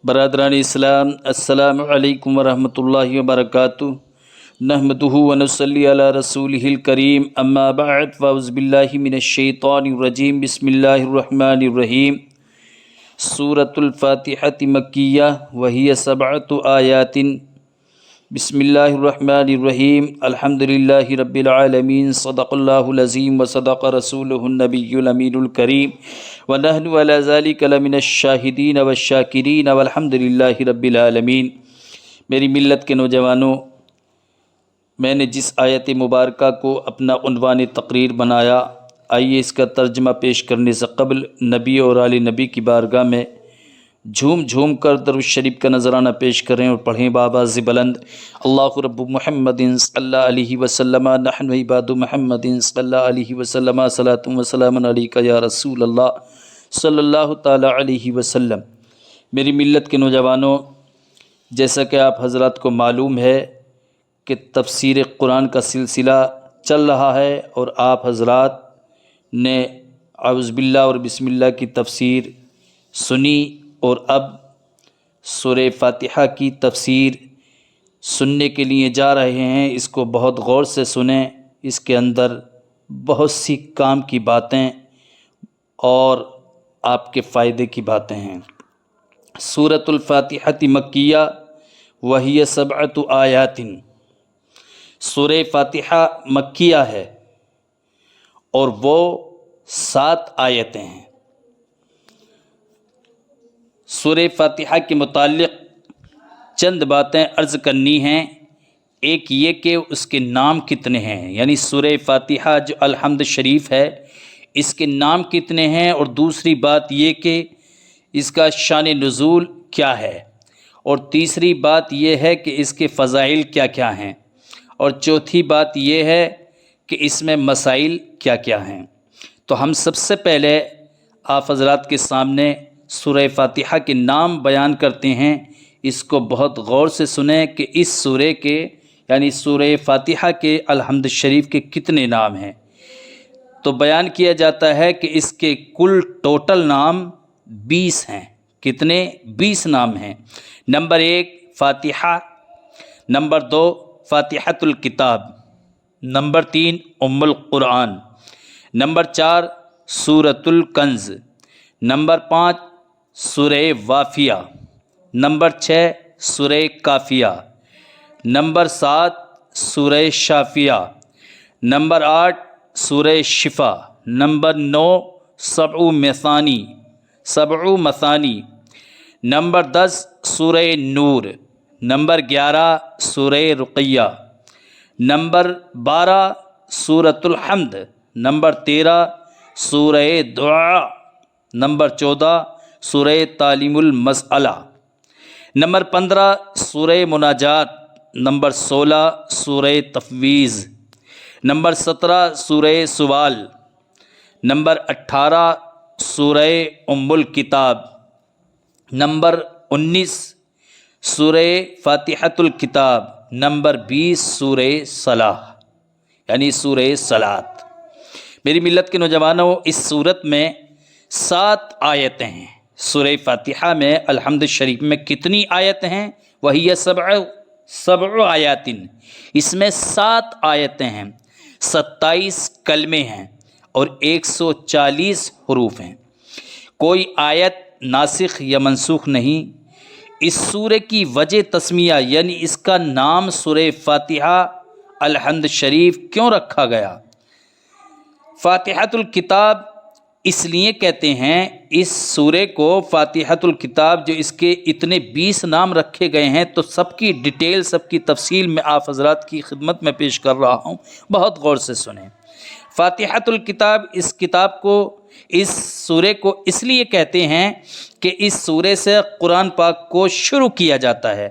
برادران اسلام، السلام علیکم ورحمۃ اللہ وبرکاتہ۔ نحمدہ ونصلی علی رسولہ الکریم، اما بعد فاعوذ باللہ من الشیطان الرجیم، بسم اللہ الرحمن الرحیم۔ سورۃ الفاتحۃ مکیہ وہی 7 آیات۔ بسم اللہ الرحمن الرحیم، الحمد للہ رب العالمین، صدق اللہ العظیم وصدق رسولہ النبی الامین الکریم، ونحن علی ذلک لمن الشاہدین والشاکرین والحمد للہ رب العالمین۔ میری ملت کے نوجوانوں، میں نے جس آیت مبارکہ کو اپنا عنوان تقریر بنایا، آئیے اس کا ترجمہ پیش کرنے سے قبل نبی اور آل نبی کی بارگاہ میں جھوم جھوم کر درود شریف کا نذرانہ پیش کریں اور پڑھیں بآواز بلند: اللہ رب محمد صلی اللہ علیہ وسلم، نحن عباد محمد صلی اللہ علیہ وسلم، صلاۃ و سلام علیک یا رسول اللہ صلی اللہ تعالی علیہ وسلم۔ میری ملت کے نوجوانوں، جیسا کہ آپ حضرات کو معلوم ہے کہ تفسیر قرآن کا سلسلہ چل رہا ہے اور آپ حضرات نے اعوذ باللہ اور بسم اللہ کی تفسیر سنی، اور اب سورہ فاتحہ کی تفسیر سننے کے لیے جا رہے ہیں۔ اس کو بہت غور سے سنیں، اس کے اندر بہت سی کام کی باتیں اور آپ کے فائدے کی باتیں ہیں۔ سورۃ الفاتحۃ مکیہ وہی 7 آیات۔ سورہ فاتحہ مکیہ ہے اور وہ 7 آیتیں ہیں۔ سورہ فاتحہ کے متعلق چند باتیں عرض کرنی ہیں۔ ایک یہ کہ اس کے نام کتنے ہیں، یعنی سورہ فاتحہ جو الحمد شریف ہے، اس کے نام کتنے ہیں، اور دوسری بات یہ کہ اس کا شان نزول کیا ہے، اور تیسری بات یہ ہے کہ اس کے فضائل کیا کیا ہیں، اور چوتھی بات یہ ہے کہ اس میں مسائل کیا کیا ہیں۔ تو ہم سب سے پہلے آپ حضرات کے سامنے سورہ فاتحہ کے نام بیان کرتے ہیں۔ اس کو بہت غور سے سنیں کہ اس سورہ کے یعنی سورہ فاتحہ کے الحمد شریف کے کتنے نام ہیں۔ تو بیان کیا جاتا ہے کہ اس کے کل ٹوٹل نام 20 ہیں۔ کتنے؟ 20 نام ہیں۔ نمبر 1 فاتحہ، نمبر 2 فاتحۃ الکتاب، نمبر 3 ام القرآن، نمبر 4 سورۃ الکنز، نمبر 5 سورہ وافیہ، نمبر 6 سورہ کافیہ، نمبر 7 سورہ شافیہ، نمبر 8 سورہ شفا، نمبر 9 سبع مثانی، نمبر 10 سورہ نور، نمبر 11 سورہ رقیہ، نمبر 12 سورۃ الحمد، نمبر 13 سورہ دعا، نمبر 14 سورہ تعلیم المسئلہ، نمبر 15 سورہ مناجات، نمبر 16 سورہ تفویض، نمبر 17 سورہ سوال، نمبر 18 سورہ ام الکتاب، نمبر 19 سورہ فاتحۃ الکتاب، نمبر 20 سورہ صلاح یعنی سورہ صلاۃ۔ میری ملت کے نوجوانوں، اس صورت میں 7 آیتیں ہیں۔ سورہ فاتحہ میں الحمد شریف میں کتنی آیتیں ہیں؟ وہی 7 آیات۔ اس میں 7 آیتیں ہیں، 27 کلمے ہیں اور 140 حروف ہیں۔ کوئی آیت ناسخ یا منسوخ نہیں۔ اس سورہ کی وجہ تسمیہ یعنی اس کا نام سورہ فاتحہ الحمد شریف کیوں رکھا گیا؟ فاتحۃ الکتاب اس لیے کہتے ہیں اس سورہ کو فاتحۃ الکتاب، جو اس کے اتنے 20 نام رکھے گئے ہیں، تو سب کی ڈیٹیل، سب کی تفصیل میں آپ حضرات کی خدمت میں پیش کر رہا ہوں، بہت غور سے سنیں۔ فاتحۃ الکتاب اس کتاب کو، اس سورہ کو اس لیے کہتے ہیں کہ اس سورہ سے قرآن پاک کو شروع کیا جاتا ہے،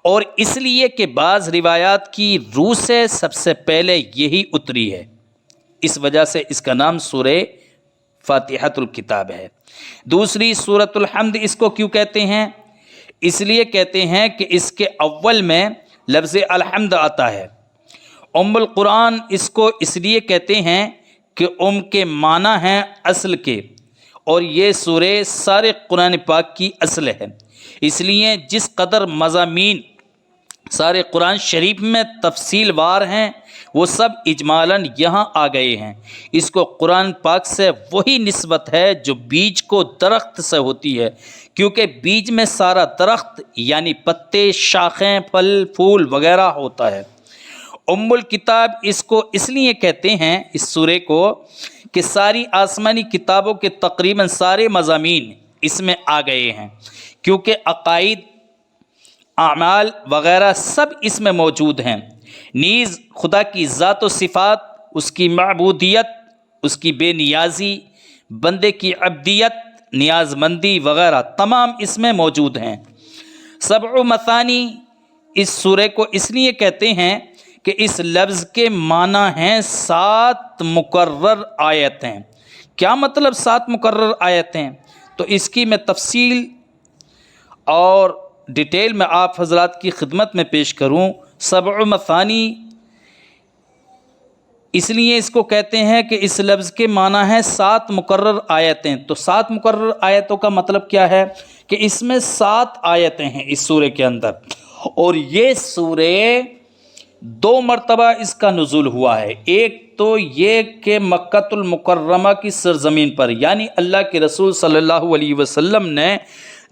اور اس لیے کہ بعض روایات کی روح سے سب سے پہلے یہی اتری ہے، اس وجہ سے اس کا نام سورہ فاتحۃ الکتاب ہے۔ دوسری سورۃ الحمد اس کو کیوں کہتے ہیں؟ اس لیے کہتے ہیں کہ اس کے اول میں لفظ الحمد آتا ہے۔ ام القرآن اس کو اس لیے کہتے ہیں کہ ام کے معنی ہیں اصل کے، اور یہ سورہ سارے قرآن پاک کی اصل ہے، اس لیے جس قدر مضامین سارے قرآن شریف میں تفصیل وار ہیں وہ سب اجمالاً یہاں آ گئے ہیں۔ اس کو قرآن پاک سے وہی نسبت ہے جو بیج کو درخت سے ہوتی ہے، کیونکہ بیج میں سارا درخت یعنی پتے، شاخیں، پھل، پھول وغیرہ ہوتا ہے۔ ام الکتاب اس کو اس لیے کہتے ہیں، اس سورے کو، کہ ساری آسمانی کتابوں کے تقریباً سارے مضامین اس میں آ گئے ہیں، کیونکہ عقائد، اعمال وغیرہ سب اس میں موجود ہیں۔ نیز خدا کی ذات و صفات، اس کی معبودیت، اس کی بے نیازی، بندے کی عبدیت، نیاز مندی وغیرہ تمام اس میں موجود ہیں۔ سبع مثانی اس سورے کو اس لیے کہتے ہیں کہ اس لفظ کے معنی ہیں 7 مکرر آیتیں۔ کیا مطلب 7 مکرر آیتیں؟ تو اس کی میں تفصیل اور ڈیٹیل میں آپ حضرات کی خدمت میں پیش کروں۔ سبع مثانی اس لیے اس کو کہتے ہیں کہ اس لفظ کے معنی ہے 7 مکرر آیتیں۔ تو 7 مکرر آیتوں کا مطلب کیا ہے؟ کہ اس میں 7 آیتیں ہیں اس سورے کے اندر، اور یہ سورے 2 مرتبہ اس کا نزول ہوا ہے۔ ایک تو یہ کہ مکۃ المکرمہ کی سرزمین پر، یعنی اللہ کے رسول صلی اللہ علیہ وسلم نے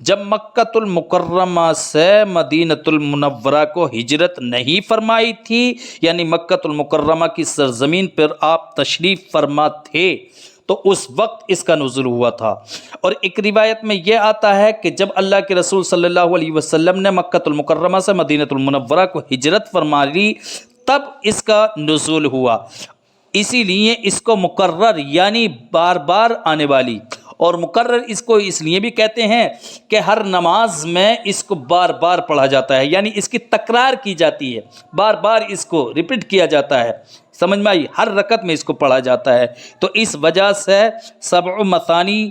جب مکۃ المکرمہ سے مدینۃ المنورہ کو ہجرت نہیں فرمائی تھی، یعنی مکۃ المکرمہ کی سرزمین پر آپ تشریف فرما تھے، تو اس وقت اس کا نزول ہوا تھا۔ اور ایک روایت میں یہ آتا ہے کہ جب اللہ کے رسول صلی اللہ علیہ وسلم نے مکۃ المکرمہ سے مدینۃ المنورہ کو ہجرت فرما لی، تب اس کا نزول ہوا۔ اسی لیے اس کو مکرر یعنی بار بار آنے والی، اور مکرر اس کو اس لیے بھی کہتے ہیں کہ ہر نماز میں اس کو بار بار پڑھا جاتا ہے، یعنی اس کی تکرار کی جاتی ہے، بار بار اس کو ریپیٹ کیا جاتا ہے۔ سمجھ میں آئی؟ ہر رکعت میں اس کو پڑھا جاتا ہے، تو اس وجہ سے سبع مثانی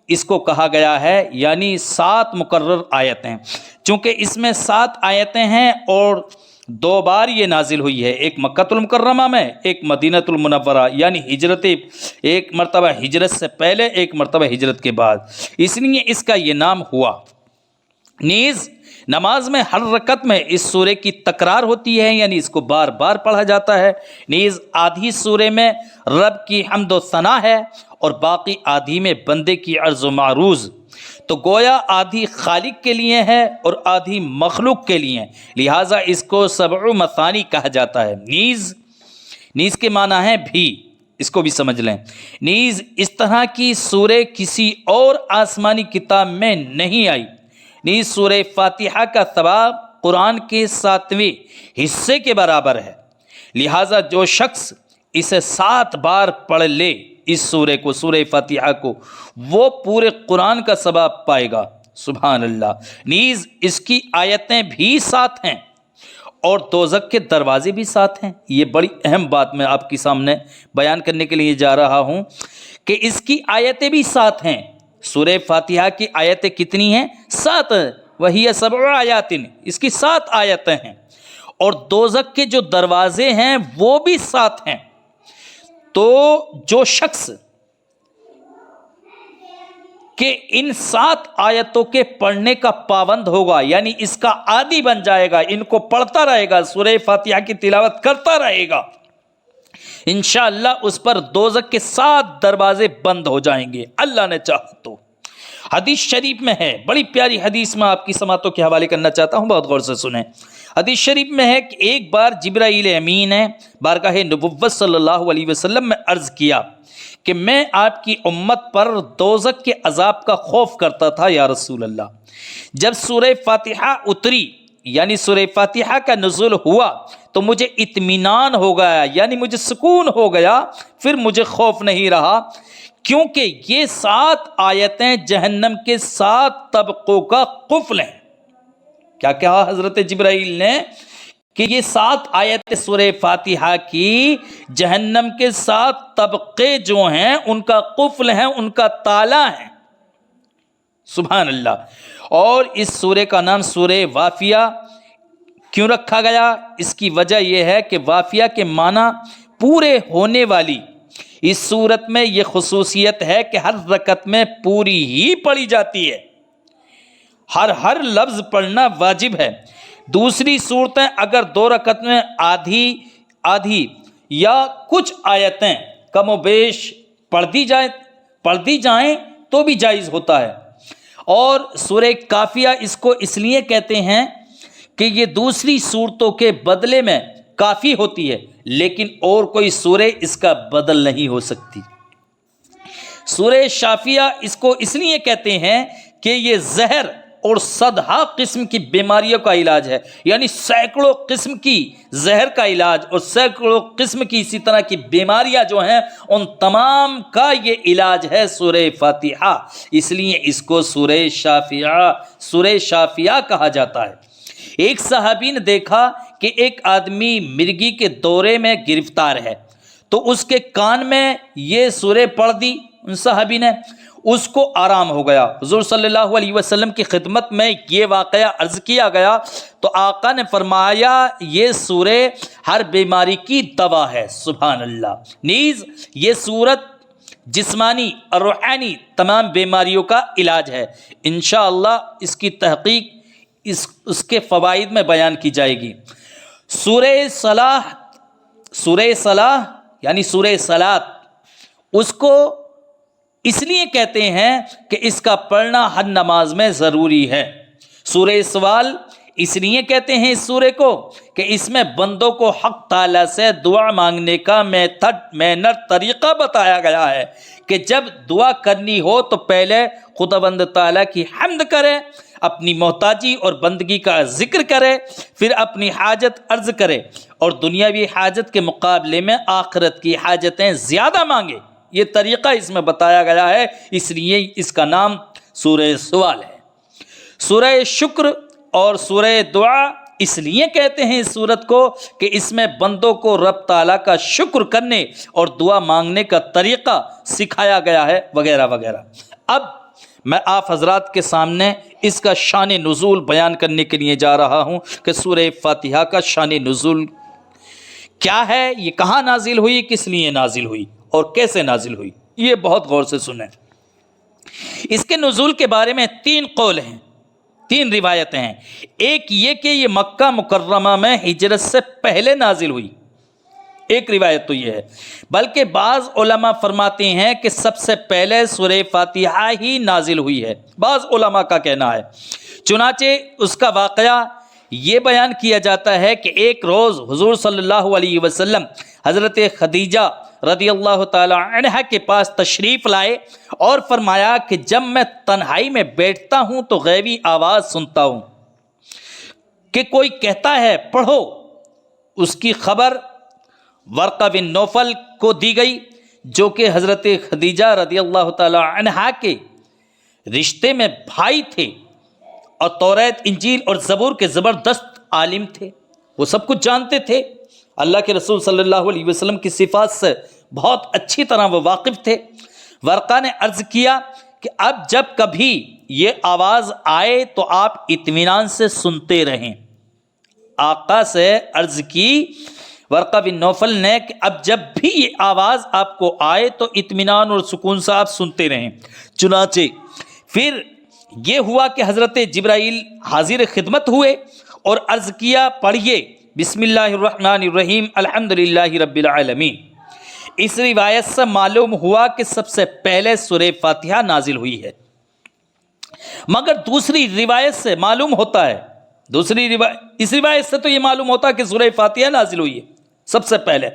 اس کو کہا گیا ہے، یعنی 7 مکرر آیتیں۔ چونکہ اس میں 7 آیتیں ہیں اور 2 بار یہ نازل ہوئی ہے، ایک مکۃ المکرمہ میں، ایک مدینۃ المنورہ، یعنی ہجرت، ایک مرتبہ ہجرت سے پہلے، ایک مرتبہ ہجرت کے بعد، اس لیے اس کا یہ نام ہوا۔ نیز نماز میں ہر رکعت میں اس سورے کی تکرار ہوتی ہے، یعنی اس کو بار بار پڑھا جاتا ہے۔ نیز آدھی سورے میں رب کی حمد و ثنا ہے، اور باقی آدھی میں بندے کی عرض و معروض، تو گویا آدھی خالق کے لیے ہے اور آدھی مخلوق کے لیے، لہٰذا اس کو سبع مثانی کہا جاتا ہے۔ نیز کے معنی ہے بھی، اس کو بھی سمجھ لیں۔ نیز اس طرح کی سورہ کسی اور آسمانی کتاب میں نہیں آئی۔ نیز سورہ فاتحہ کا ثواب قرآن کے 7ویں حصے کے برابر ہے، لہٰذا جو شخص اسے 7 بار پڑھ لے، اس سورے کو، سورہ فاتحہ کو، وہ پورے قرآن کا ثواب پائے گا۔ سبحان اللہ۔ نیز اس کی آیتیں بھی 7 ہیں، اور دوزخ کے دروازے بھی 7 ہیں۔ یہ بڑی اہم بات میں آپ کے سامنے بیان کرنے کے لیے جا رہا ہوں کہ اس کی آیتیں بھی 7 ہیں۔ سورہ فاتحہ کی آیتیں کتنی ہیں؟ 7۔ وہی 7 آیات، اس کی 7 آیتیں ہیں، اور دوزخ کے جو دروازے ہیں وہ بھی 7 ہیں۔ تو جو شخص کہ ان 7 آیتوں کے پڑھنے کا پابند ہوگا، یعنی اس کا عادی بن جائے گا، ان کو پڑھتا رہے گا، سورہ فاتحہ کی تلاوت کرتا رہے گا، انشاءاللہ اس پر دوزخ کے 7 دروازے بند ہو جائیں گے، اللہ نے چاہا تو۔ حدیث شریف میں ہے، بڑی پیاری حدیث میں آپ کی سماعتوں کے حوالے کرنا چاہتا ہوں، بہت غور سے سنیں۔ حدیث شریف میں ہے کہ ایک بار جبرائیل امین نے بارگاہ نبوت صلی اللہ علیہ وسلم میں عرض کیا کہ میں آپ کی امت پر دوزخ کے عذاب کا خوف کرتا تھا یا رسول اللہ۔ جب سورہ فاتحہ اتری، یعنی سورہ فاتحہ کا نزول ہوا، تو مجھے اطمینان ہو گیا، یعنی مجھے سکون ہو گیا، پھر مجھے خوف نہیں رہا، کیونکہ یہ 7 آیتیں جہنم کے 7 طبقوں کا قفل ہیں۔ کیا کہا حضرت جبرائیل نے؟ کہ یہ 7 آیتیں سورہ فاتحہ کی جہنم کے 7 طبقے جو ہیں ان کا قفل ہیں، ان کا تالا ہے۔ سبحان اللہ۔ اور اس سورے کا نام سورہ وافیہ کیوں رکھا گیا؟ اس کی وجہ یہ ہے کہ وافیہ کے معنی پورے ہونے والی، اس صورت میں یہ خصوصیت ہے کہ ہر رکعت میں پوری ہی پڑھی جاتی ہے، ہر لفظ پڑھنا واجب ہے۔ دوسری صورتیں اگر 2 رکعت میں آدھی یا کچھ آیتیں کم و بیش پڑھ دی جائیں تو بھی جائز ہوتا ہے۔ اور سورہ کافیہ اس کو اس لیے کہتے ہیں کہ یہ دوسری صورتوں کے بدلے میں کافی ہوتی ہے، لیکن اور کوئی سورہ اس کا بدل نہیں ہو سکتی۔ سورہ شافیہ اس کو اس لیے کہتے ہیں کہ یہ زہر اور صدہا قسم کی بیماریوں کا علاج ہے، یعنی سینکڑوں قسم کی زہر کا علاج اور سینکڑوں قسم کی اسی طرح کی بیماریاں جو ہیں ان تمام کا یہ علاج ہے سورہ فاتحہ، اس لیے اس کو سورہ شافیہ کہا جاتا ہے۔ ایک صحابی نے دیکھا کہ ایک آدمی مرگی کے دورے میں گرفتار ہے، تو اس کے کان میں یہ سورہ پڑھ دی ان صحابی نے، اس کو آرام ہو گیا۔ حضور صلی اللہ علیہ وسلم کی خدمت میں یہ واقعہ عرض کیا گیا تو آقا نے فرمایا یہ سورہ ہر بیماری کی دوا ہے، سبحان اللہ۔ نیز یہ سورت جسمانی اور روحانی تمام بیماریوں کا علاج ہے۔ انشاءاللہ اس کی تحقیق اس کے فوائد میں بیان کی جائے گی۔ سورہ صلاح یعنی سورہ صلاۃ، اس کو اس لیے کہتے ہیں کہ اس کا پڑھنا ہر نماز میں ضروری ہے۔ سورہ سوال اس لیے کہتے ہیں اس سورے کو کہ اس میں بندوں کو حق تعالیٰ سے دعا مانگنے کا مینر طریقہ بتایا گیا ہے کہ جب دعا کرنی ہو تو پہلے خداوند تعالیٰ کی حمد کرے، اپنی محتاجی اور بندگی کا ذکر کرے، پھر اپنی حاجت عرض کرے اور دنیاوی حاجت کے مقابلے میں آخرت کی حاجتیں زیادہ مانگے۔ یہ طریقہ اس میں بتایا گیا ہے، اس لیے اس کا نام سورہ سوال ہے۔ سورہ شکر اور سورہ دعا اس لیے کہتے ہیں اس سورت کو کہ اس میں بندوں کو رب تعالیٰ کا شکر کرنے اور دعا مانگنے کا طریقہ سکھایا گیا ہے وغیرہ وغیرہ۔ اب میں آپ حضرات کے سامنے اس کا شان نزول بیان کرنے کے لیے جا رہا ہوں کہ سورہ فاتحہ کا شان نزول کیا ہے، یہ کہاں نازل ہوئی، کس لیے نازل ہوئی اور کیسے نازل ہوئی، یہ بہت غور سے سنیں۔ اس کے نزول کے بارے میں 3 قول ہیں، 3 روایتیں ہیں۔ ایک یہ کہ یہ مکہ مکرمہ میں ہجرت سے پہلے نازل ہوئی، ایک روایت تو یہ ہے، بلکہ بعض علماء فرماتے ہیں کہ سب سے پہلے سورہ فاتحہ ہی نازل ہوئی ہے، بعض علماء کا کہنا ہے۔ چنانچہ اس کا واقعہ یہ بیان کیا جاتا ہے کہ ایک روز حضور صلی اللہ علیہ وسلم حضرت خدیجہ رضی اللہ تعالی عنہ کے پاس تشریف لائے اور فرمایا کہ جب میں تنہائی میں بیٹھتا ہوں تو غیبی آواز سنتا ہوں کہ کوئی کہتا ہے پڑھو۔ اس کی خبر ورقہ بن نوفل کو دی گئی جو کہ حضرت خدیجہ رضی اللہ تعالی عنہ کے رشتے میں بھائی تھے اور توریت، انجیل اور زبور کے زبردست عالم تھے، وہ سب کچھ جانتے تھے، اللہ کے رسول صلی اللہ علیہ وسلم کی صفات سے بہت اچھی طرح وہ واقف تھے۔ ورقہ نے عرض کیا کہ اب جب کبھی یہ آواز آئے تو آپ اطمینان سے سنتے رہیں۔ آقا سے عرض کی ورقہ بن نوفل نے کہ اب جب بھی یہ آواز آپ کو آئے تو اطمینان اور سکون سے آپ سنتے رہیں۔ چنانچہ پھر یہ ہوا کہ حضرت جبرائیل حاضر خدمت ہوئے اور عرض کیا پڑھیے بسم اللہ الرحمن الرحیم الحمدللہ رب العالمین۔ اس روایت سے معلوم ہوا کہ سب سے پہلے سورہ فاتحہ نازل ہوئی ہے، مگر دوسری روایت سے معلوم ہوتا ہے، اس روایت سے تو یہ معلوم ہوتا ہے کہ سورہ فاتحہ نازل ہوئی ہے سب سے پہلے،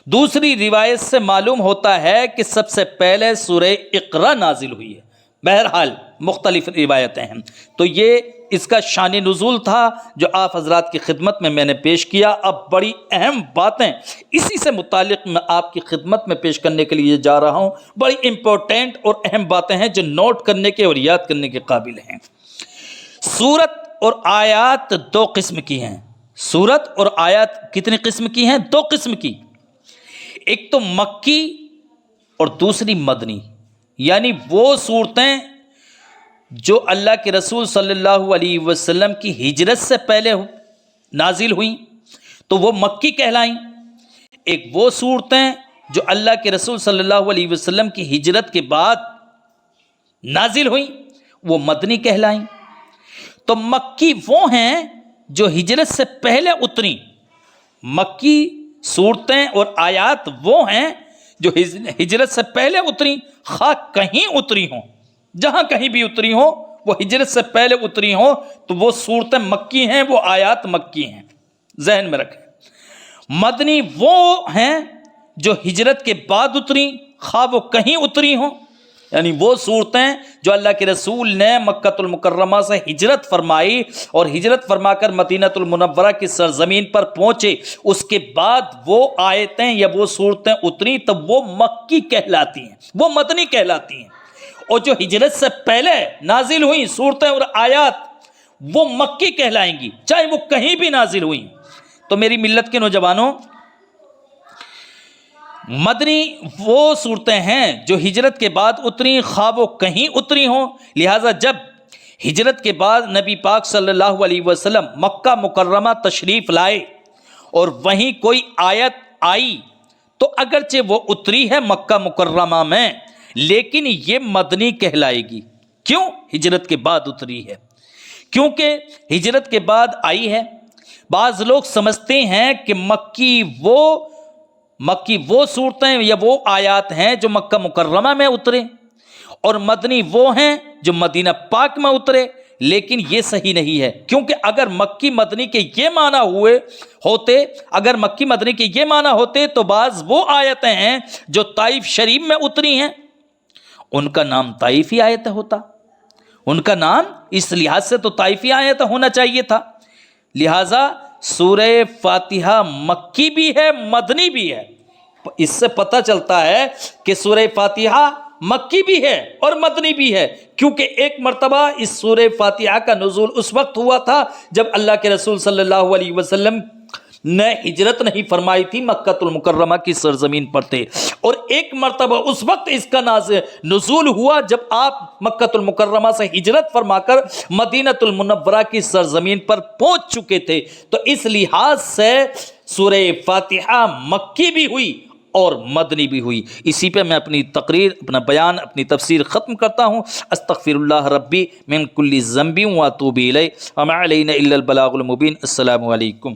دوسری روایت سے معلوم ہوتا ہے کہ سب سے پہلے سورہ اقرا نازل ہوئی ہے۔ بہرحال مختلف روایتیں ہیں، تو یہ اس کا شان نزول تھا جو آپ حضرات کی خدمت میں نے پیش کیا۔ اب بڑی اہم باتیں اسی سے متعلق میں آپ کی خدمت میں پیش کرنے کے لیے جا رہا ہوں، بڑی امپورٹنٹ اور اہم باتیں ہیں جو نوٹ کرنے کے اور یاد کرنے کے قابل ہیں۔ سورت اور آیات 2 قسم کی ہیں۔ سورت اور آیات کتنی قسم کی ہیں؟ 2 قسم کی، ایک تو مکی اور دوسری مدنی، یعنی وہ صورتیں جو اللہ کے رسول صلی اللہ علیہ وسلم کی ہجرت سے پہلے نازل ہوئیں تو وہ مکی کہلائیں، ایک وہ صورتیں جو اللہ کے رسول صلی اللہ علیہ وسلم کی ہجرت کے بعد نازل ہوئیں وہ مدنی کہلائیں۔ تو مکی وہ ہیں جو ہجرت سے پہلے اتری، مکی صورتیں اور آیات وہ ہیں جو ہجرت سے پہلے اتری، خواہ کہیں اتری ہوں، جہاں کہیں بھی اتری ہوں وہ ہجرت سے پہلے اتری ہوں تو وہ صورتیں مکی ہیں، وہ آیات مکی ہیں، ذہن میں رکھیں۔ مدنی وہ ہیں جو ہجرت کے بعد اتری، خواہ وہ کہیں اتری ہوں، یعنی وہ صورتیں جو اللہ کے رسول نے مکۃ المکرمہ سے ہجرت فرمائی اور ہجرت فرما کر مدینۃ المنورہ کی سرزمین پر پہنچے، اس کے بعد وہ آیتیں یا وہ صورتیں اتری تو وہ مکی کہلاتی ہیں، وہ مدنی کہلاتی ہیں۔ اور جو ہجرت سے پہلے نازل ہوئیں صورتیں اور آیات وہ مکی کہلائیں گی، چاہے وہ کہیں بھی نازل ہوئیں۔ تو میری ملت کے نوجوانوں، مدنی وہ صورتیں ہیں جو ہجرت کے بعد اتری، خواہ وہ کہیں اتری ہوں۔ لہٰذا جب ہجرت کے بعد نبی پاک صلی اللہ علیہ وسلم مکہ مکرمہ تشریف لائے اور وہیں کوئی آیت آئی تو اگرچہ وہ اتری ہے مکہ مکرمہ میں لیکن یہ مدنی کہلائے گی۔ کیوں؟ ہجرت کے بعد اتری ہے، کیونکہ ہجرت کے بعد آئی ہے۔ بعض لوگ سمجھتے ہیں کہ مکی وہ صورتیں یا وہ آیات ہیں جو مکہ مکرمہ میں اترے اور مدنی وہ ہیں جو مدینہ پاک میں اترے، لیکن یہ صحیح نہیں ہے، کیونکہ اگر مکی مدنی کے یہ معنی ہوتے تو بعض وہ آیتیں ہیں جو طائف شریف میں اتری ہیں ان کا نام طائفی آیت ہوتا، ان کا نام اس لحاظ سے تو طائفی آیت ہونا چاہیے تھا۔ لہٰذا سورہ فاتحہ مکی بھی ہے مدنی بھی ہے۔ اس سے پتہ چلتا ہے کہ سورہ فاتحہ مکی بھی ہے اور مدنی بھی ہے، کیونکہ ایک مرتبہ اس سورہ فاتحہ کا نزول اس وقت ہوا تھا جب اللہ کے رسول صلی اللہ علیہ وسلم نے ہجرت نہیں فرمائی تھی، مکہ المکرمہ کی سرزمین پر تھے، اور ایک مرتبہ اس وقت اس کا نزول ہوا جب آپ مکہ المکرمہ سے ہجرت فرما کر مدینۃ المنورہ کی سرزمین پر پہنچ چکے تھے۔ تو اس لحاظ سے سورہ فاتحہ مکی بھی ہوئی اور مدنی بھی ہوئی۔ اسی پہ میں اپنی تقریر، اپنا بیان، اپنی تفسیر ختم کرتا ہوں۔ استغفر اللہ ربی من کل ذنب واتوب الیہ وما علینا الا البلاغ المبین۔ السلام علیکم۔